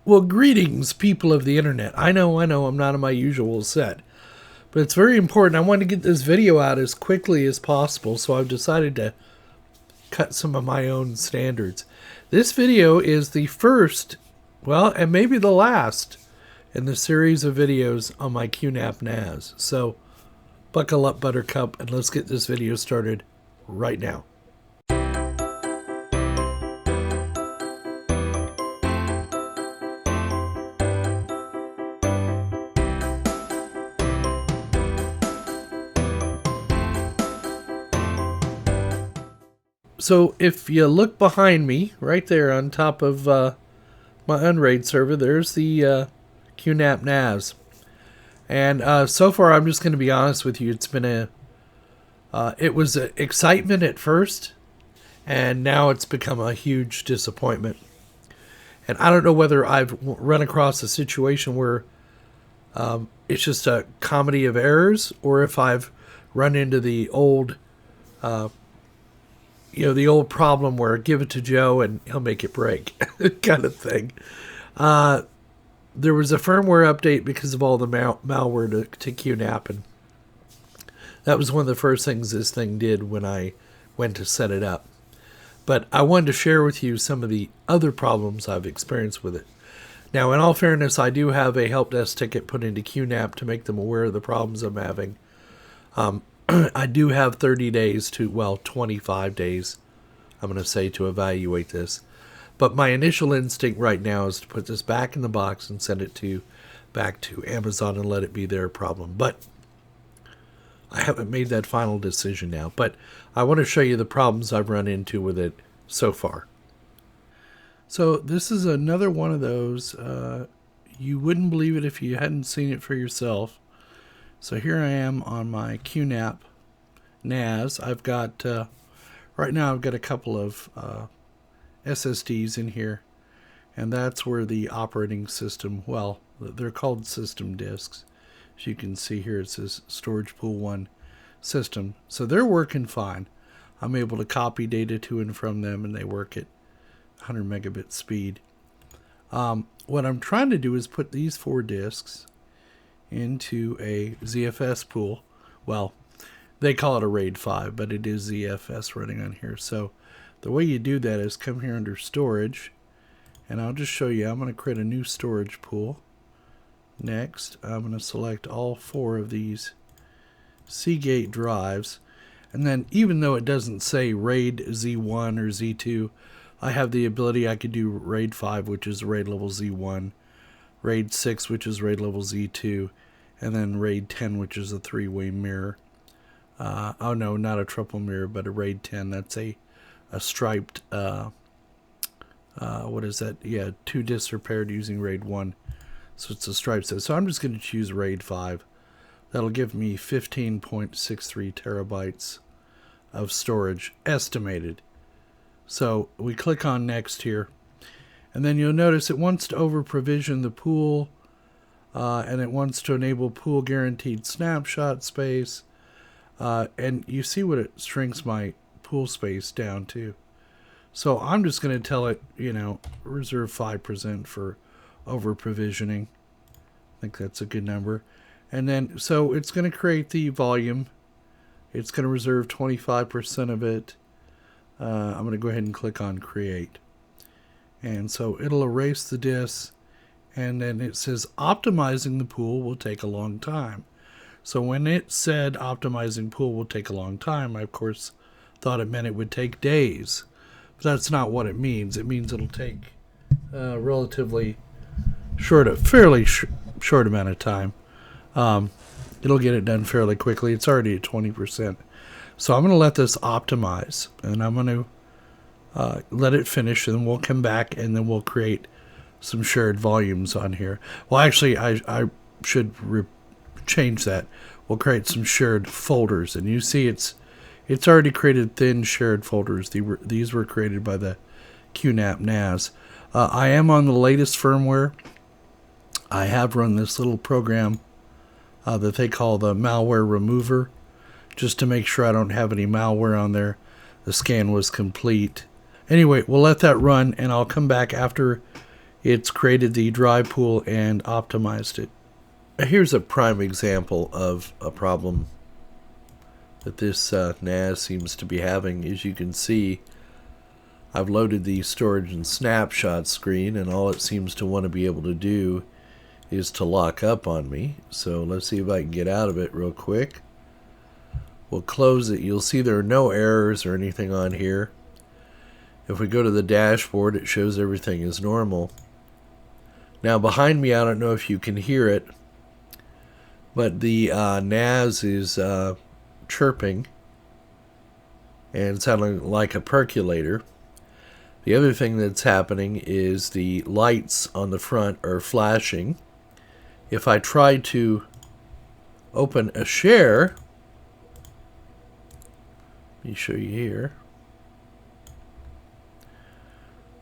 Well, greetings, people of the internet. I know, I'm not on my usual set, but it's very important. I want to get this video out as quickly as possible, so I've decided to cut some of my own standards. This video is the first, well, and maybe the last in the series of videos on my Qnap NAS. So, buckle up, Buttercup, and let's get this video started right now. So if you look behind me, right there on top of my Unraid server, there's the Qnap NAS. And so far, I'm just going to be honest with you, it's been it was excitement at first, and now it's become a huge disappointment. And I don't know whether I've run across a situation where it's just a comedy of errors, or if I've run into the old the old problem where give it to Joe and he'll make it break kind of thing. There was a firmware update because of all the malware to Qnap, and that was one of the first things this thing did when I went to set it up. But I wanted to share with you some of the other problems I've experienced with it. Now, in all fairness, I do have a help desk ticket put into Qnap to make them aware of the problems I'm having. I do have 30 days to, well, 25 days, I'm going to say, to evaluate this. But my initial instinct right now is to put this back in the box and send it back to Amazon and let it be their problem. But I haven't made that final decision now. But I want to show you the problems I've run into with it so far. So this is another one of those. You wouldn't believe it if you hadn't seen it for yourself. So here I am on my Qnap NAS. I've got, right now I've got a couple of SSDs in here, and that's where the operating system, well, they're called system disks. As you can see here, it says Storage Pool 1 system. So they're working fine. I'm able to copy data to and from them, and they work at 100 megabit speed. What I'm trying to do is put these 4 disks into a ZFS pool. Well, they call it a RAID 5, but it is ZFS running on here. So the way you do that is come here under storage, and I'll just show you. I'm going to create a new storage pool. Next, I'm going to select all 4 of these Seagate drives, and then even though it doesn't say RAID Z1 or Z2, I have the ability, I could do RAID 5, which is RAID level Z1, RAID 6, which is RAID level Z2, and then RAID 10, which is a 3-way mirror. Oh no, not a triple mirror, but a RAID 10. That's a striped, what is that? Yeah, 2 disks are paired using RAID 1. So it's a striped set. So I'm just going to choose RAID 5. That'll give me 15.63 terabytes of storage estimated. So we click on next here. And then you'll notice it wants to over-provision the pool, and it wants to enable pool guaranteed snapshot space. And you see what it shrinks my pool space down to. So I'm just going to tell it, reserve 5% for over-provisioning. I think that's a good number. And then, so it's going to create the volume. It's going to reserve 25% of it. I'm going to go ahead and click on create. And so it'll erase the disks, and then it says optimizing the pool will take a long time. So when it said optimizing pool will take a long time, I of course thought it meant it would take days. But that's not what it means. It means it'll take relatively fairly short amount of time. It'll get it done fairly quickly. It's already at 20%. So I'm going to let this optimize, and I'm going to let it finish, and then we'll come back and then we'll create some shared volumes on here. Well, actually, I should change that. We'll create some shared folders, and you see it's already created thin shared folders. These were created by the Qnap NAS. I am on the latest firmware. I have run this little program that they call the malware remover, just to make sure I don't have any malware on there. The scan was complete. Anyway, we'll let that run, and I'll come back after it's created the drive pool and optimized it. Here's a prime example of a problem that this NAS seems to be having. As you can see, I've loaded the storage and snapshot screen, and all it seems to want to be able to do is to lock up on me. So let's see if I can get out of it real quick. We'll close it. You'll see there are no errors or anything on here. If we go to the dashboard, it shows everything is normal. Now behind me, I don't know if you can hear it, but the NAS is chirping and sounding like a percolator. The other thing that's happening is the lights on the front are flashing. If I try to open a share, let me show you here.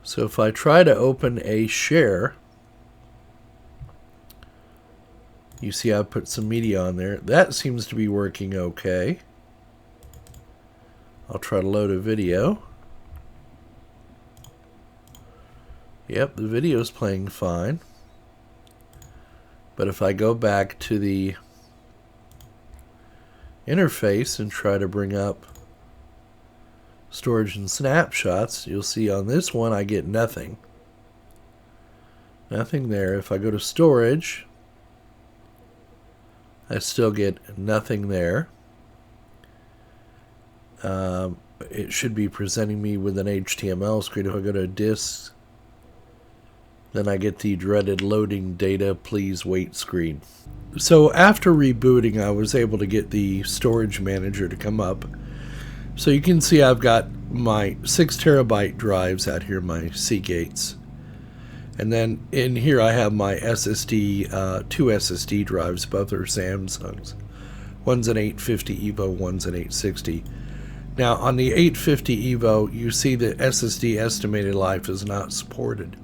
So if I try to open a share, you see I put some media on there. That seems to be working okay. I'll try to load a video. Yep, the video's playing fine. But if I go back to the interface and try to bring up storage and snapshots, you'll see on this one I get nothing. Nothing there. If I go to storage, I still get nothing there. It should be presenting me with an HTML screen. If I go to disks, then I get the dreaded loading data, please wait screen. So after rebooting, I was able to get the storage manager to come up. So you can see I've got my 6 terabyte drives out here, my Seagates. And then in here I have my SSD, 2 SSD drives, both are Samsungs. One's an 850 EVO, one's an 860. Now on the 850 EVO, you see the SSD estimated life is not supported.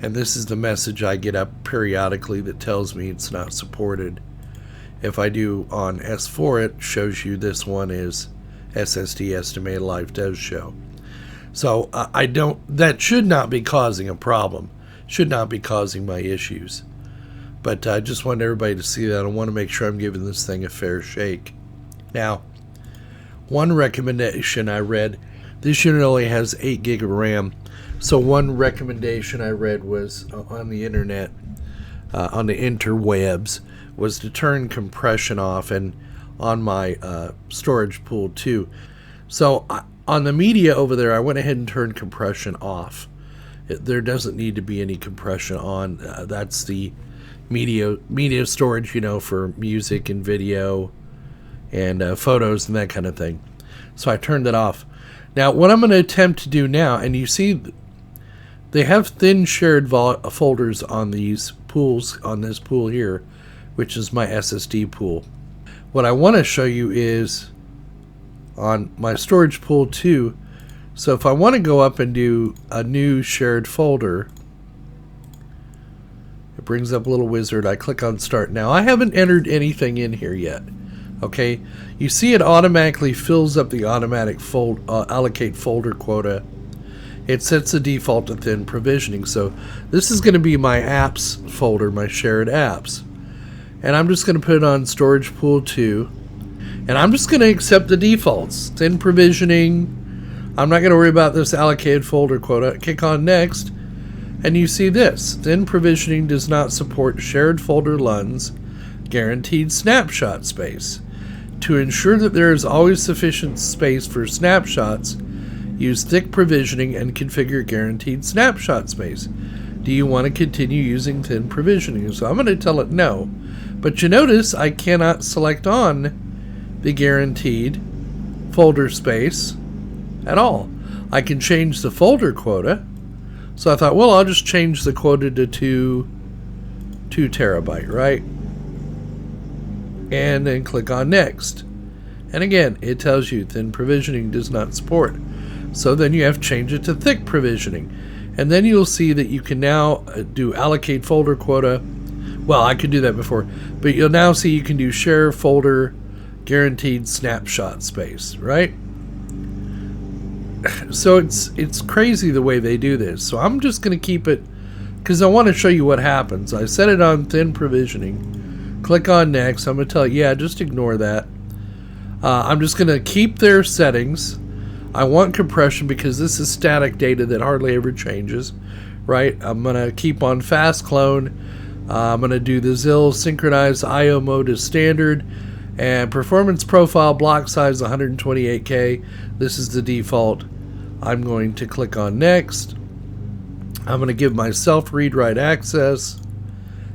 And this is the message I get up periodically that tells me it's not supported. If I do on S4, it shows you this one is SSD estimated life does show. So that should not be causing a problem. Should not be causing my issues. But I just want everybody to see that. I want to make sure I'm giving this thing a fair shake. Now, one recommendation I read, this unit only has 8 gig of RAM. So one recommendation I read was on the internet, on the interwebs, was to turn compression off, and on my storage pool too. So on the media over there, I went ahead and turned compression off. There doesn't need to be any compression on. That's the media storage, you know, for music and video and photos and that kind of thing. So I turned it off. Now what I'm going to attempt to do now, and you see they have thin shared folders on these pools, on this pool here, which is my SSD pool. What I want to show you is on my storage pool too. So if I want to go up and do a new shared folder, it brings up a little wizard. I click on start. Now I haven't entered anything in here yet. Okay, you see it automatically fills up the automatic allocate folder quota. It sets the default to thin provisioning. So this is going to be my apps folder, my shared apps. And I'm just going to put it on storage pool 2. And I'm just going to accept the defaults. Thin provisioning. I'm not going to worry about this allocated folder quota. Click on next. And you see this. Thin provisioning does not support shared folder LUNs, guaranteed snapshot space. To ensure that there is always sufficient space for snapshots, use thick provisioning and configure guaranteed snapshot space. Do you want to continue using thin provisioning? So I'm going to tell it no. But you notice I cannot select on the guaranteed folder space at all. I can change the folder quota. So I thought, well, I'll just change the quota to 2 terabyte, right? And then click on next. And again, it tells you thin provisioning does not support. So then you have to change it to thick provisioning. And then you'll see that you can now do allocate folder quota. Well, I could do that before, but you'll now see you can do share folder guaranteed snapshot space, right? So it's crazy the way they do this. So I'm just going to keep it because I want to show you what happens. I set it on thin provisioning. Click on next. I'm going to tell you, yeah, just ignore that. I'm just going to keep their settings. I want compression because this is static data that hardly ever changes, right? I'm going to keep on fast clone. I'm going to do the ZIL synchronized IO mode as standard, and performance profile block size 128K. This is the default. I'm going to click on next. I'm going to give myself read-write access.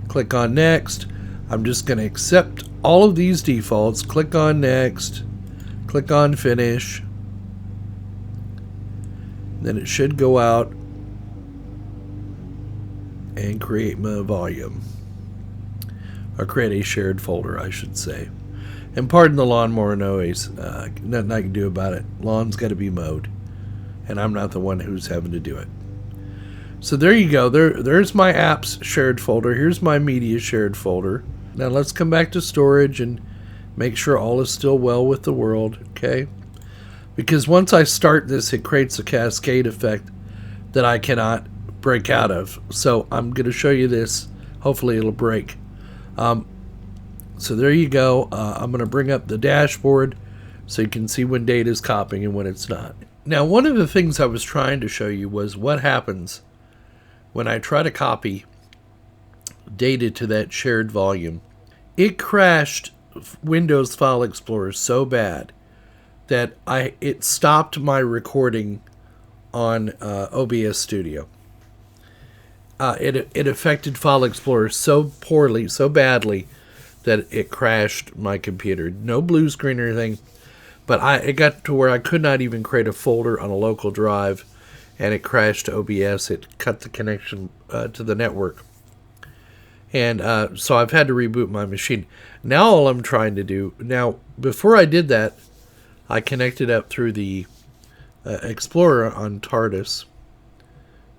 Click on next. I'm just going to accept all of these defaults. Click on next. Click on finish. Then it should go out and create my volume. Or create a shared folder, I should say. And pardon the lawnmower noise. Nothing I can do about it. Lawn's got to be mowed. And I'm not the one who's having to do it. So there you go. There's my apps shared folder. Here's my media shared folder. Now let's come back to storage and make sure all is still well with the world, okay? Because once I start this, it creates a cascade effect that I cannot break out of. So I'm going to show you this. Hopefully it'll break. So there you go. I'm going to bring up the dashboard so you can see when data is copying and when it's not. Now, one of the things I was trying to show you was what happens when I try to copy data to that shared volume. It crashed Windows File Explorer so bad that it stopped my recording on OBS Studio. It affected File Explorer so poorly, so badly, that it crashed my computer. No blue screen or anything, but it got to where I could not even create a folder on a local drive, and it crashed OBS. It cut the connection to the network. And so I've had to reboot my machine. Now all I'm trying to do, before I did that, I connected up through the Explorer on TARDIS.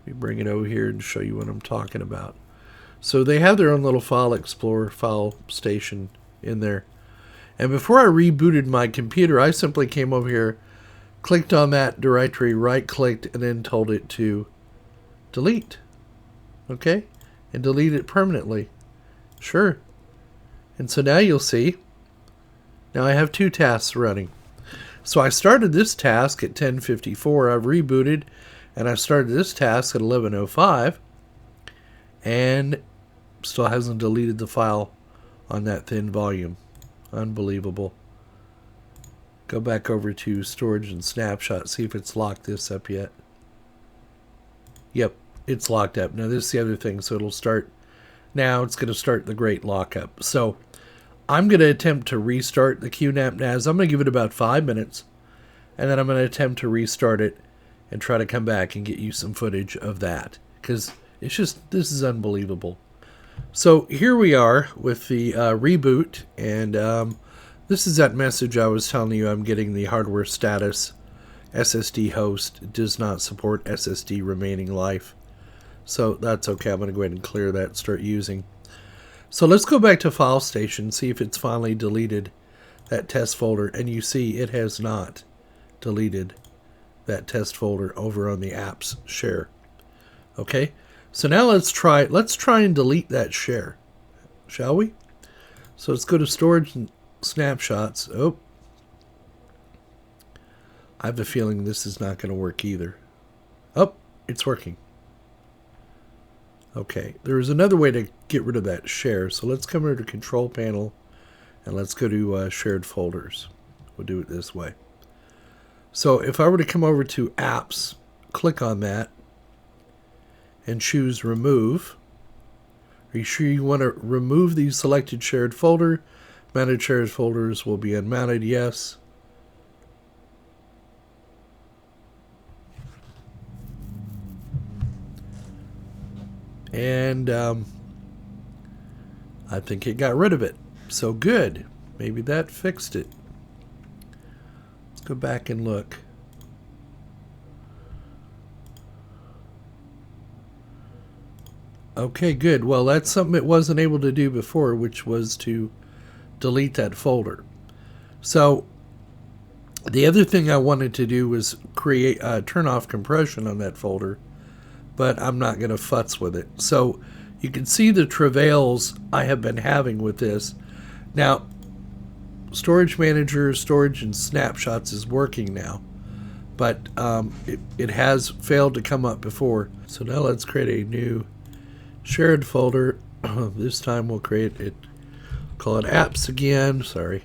Let me bring it over here and show you what I'm talking about. So they have their own little File Explorer file station in there. And before I rebooted my computer, I simply came over here, clicked on that directory, right-clicked, and then told it to delete. Okay? And delete it permanently. Sure. And so now you'll see, now I have two tasks running. So I started this task at 10:54. I've rebooted, and I started this task at 11:05, and still hasn't deleted the file on that thin volume. Unbelievable. Go back over to storage and snapshot, see if it's locked this up yet. Yep, it's locked up. Now this is the other thing, so it'll start. Now it's going to start the great lockup. So I'm going to attempt to restart the Qnap NAS. I'm going to give it about 5 minutes, and then I'm going to attempt to restart it and try to come back and get you some footage of that, because it's just, this is unbelievable. So here we are with the reboot, and this is that message I was telling you I'm getting, the hardware status. SSD host does not support SSD remaining life. So that's okay. I'm going to go ahead and clear that and start using. So let's go back to File Station, see if it's finally deleted that test folder. And you see it has not deleted that test folder over on the apps share. Okay, so now let's try and delete that share, shall we? So let's go to storage and snapshots. Oh, I have a feeling this is not going to work either. Oh, it's working. Okay, there is another way to get rid of that share. So let's come over to Control Panel and let's go to Shared Folders. We'll do it this way. So if I were to come over to Apps, click on that and choose Remove. Are you sure you want to remove the selected shared folder? Mounted shared folders will be unmounted, yes. And I think it got rid of it. So good. Maybe that fixed it. Let's go back and look. Okay, good. Well, that's something it wasn't able to do before, which was to delete that folder. So the other thing I wanted to do was create turn off compression on that folder. but I'm not going to futz with it. So you can see the travails I have been having with this. Now, Storage Manager, Storage and Snapshots is working now, but it has failed to come up before. So now let's create a new shared folder. This time we'll create it, call it apps again. Sorry.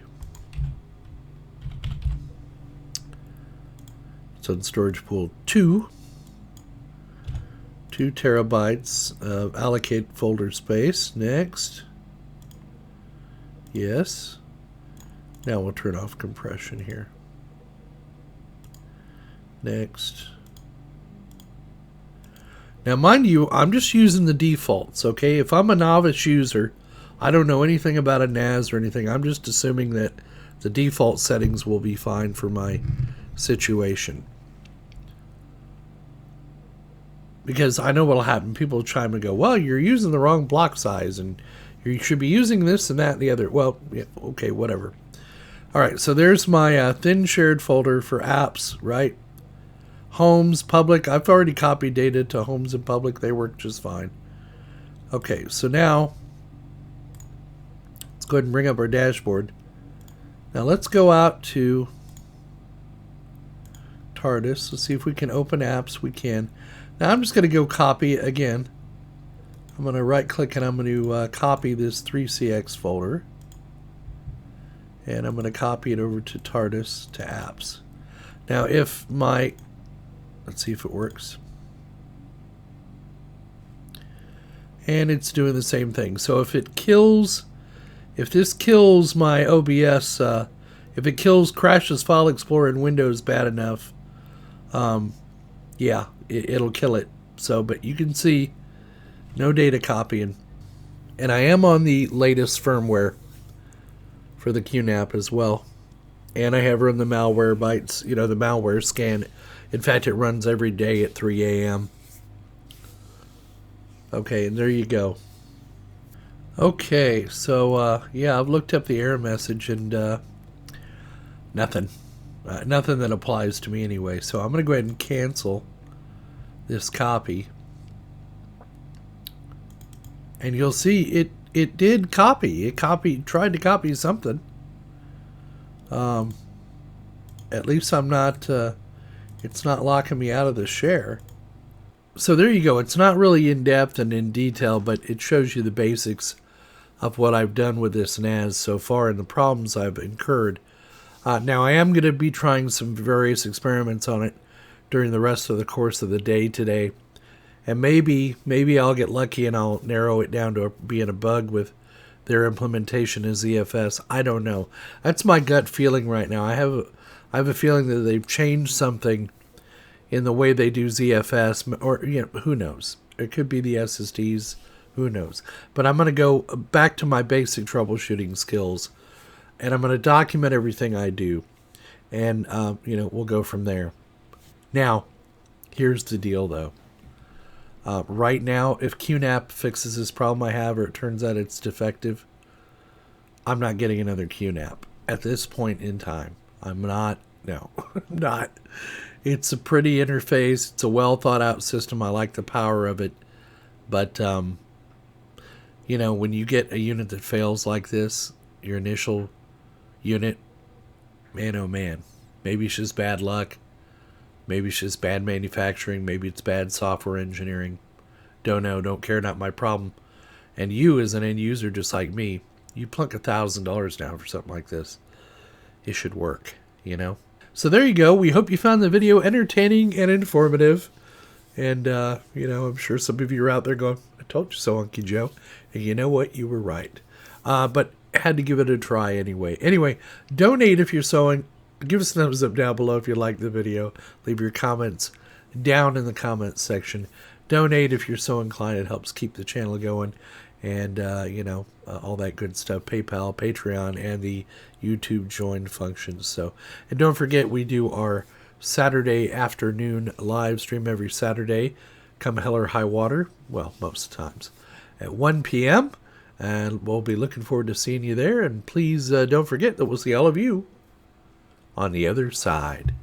It's on storage pool 2 terabytes of allocate folder space. Next. Yes. Now we'll turn off compression here. Next. Now, mind you, I'm just using the defaults, okay? If I'm a novice user, I don't know anything about a NAS or anything. I'm just assuming that the default settings will be fine for my situation. Because I know what'll happen. People will chime and go, well, you're using the wrong block size, and you should be using this and that and the other. Well, yeah, okay, whatever. All right, so there's my thin shared folder for apps, right? Homes, public. I've already copied data to homes and public. They work just fine. Okay, so now let's go ahead and bring up our dashboard. Now let's go out to TARDIS. Let's see if we can open apps. We can. Now I'm just going to go copy it again. I'm going to right click and I'm going to copy this 3CX folder. And I'm going to copy it over to TARDIS to apps. Now if my, let's see if it works. And it's doing the same thing. So if it kills, if this kills my OBS, if it kills crashes File Explorer in Windows bad enough, yeah, it'll kill it. So, but you can see no data copying. And I am on the latest firmware for the Qnap as well. And I have run the malware bytes, you know, the malware scan. In fact, it runs every day at 3 a.m. Okay, and there you go. Okay, so yeah, I've looked up the error message and nothing. Nothing that applies to me anyway. So I'm going to go ahead and cancel this copy. And you'll see it did copy. It tried to copy something. At least I'm not, it's not locking me out of the share. So there you go. It's not really in depth and in detail, but it shows you the basics of what I've done with this NAS so far and the problems I've incurred. Now I am going to be trying some various experiments on it during the rest of the course of the day today. And maybe I'll get lucky and I'll narrow it down to being a bug with their implementation as ZFS. I don't know. That's my gut feeling right now. I have a feeling that they've changed something in the way they do ZFS, or you know, who knows? It could be the SSDs. Who knows? But I'm going to go back to my basic troubleshooting skills, and I'm going to document everything I do, and you know, we'll go from there. Now, here's the deal, though. Right now, if Qnap fixes this problem I have, or it turns out it's defective, I'm not getting another Qnap at this point in time. I'm not. No, I'm not. It's a pretty interface. It's a well thought out system. I like the power of it. But, you know, when you get a unit that fails like this, your initial unit, man, oh man, maybe it's just bad luck. Maybe it's just bad manufacturing. Maybe it's bad software engineering. Don't know. Don't care. Not my problem. And you, as an end user, just like me, you plunk $1,000 down for something like this. It should work, you know? So there you go. We hope you found the video entertaining and informative. And, you know, I'm sure some of you are out there going, I told you so, Unky Joe. And you know what? You were right. But had to give it a try anyway. Anyway, donate if you're sewing. Give us a thumbs up down below if you like the video. Leave your comments down in the comments section. Donate if you're so inclined. It helps keep the channel going. And, you know, all that good stuff. PayPal, Patreon, and the YouTube join functions. So, and don't forget, we do our Saturday afternoon live stream every Saturday. Come hell or high water. Well, most of the times. At 1 p.m. And we'll be looking forward to seeing you there. And please don't forget that we'll see all of you on the other side.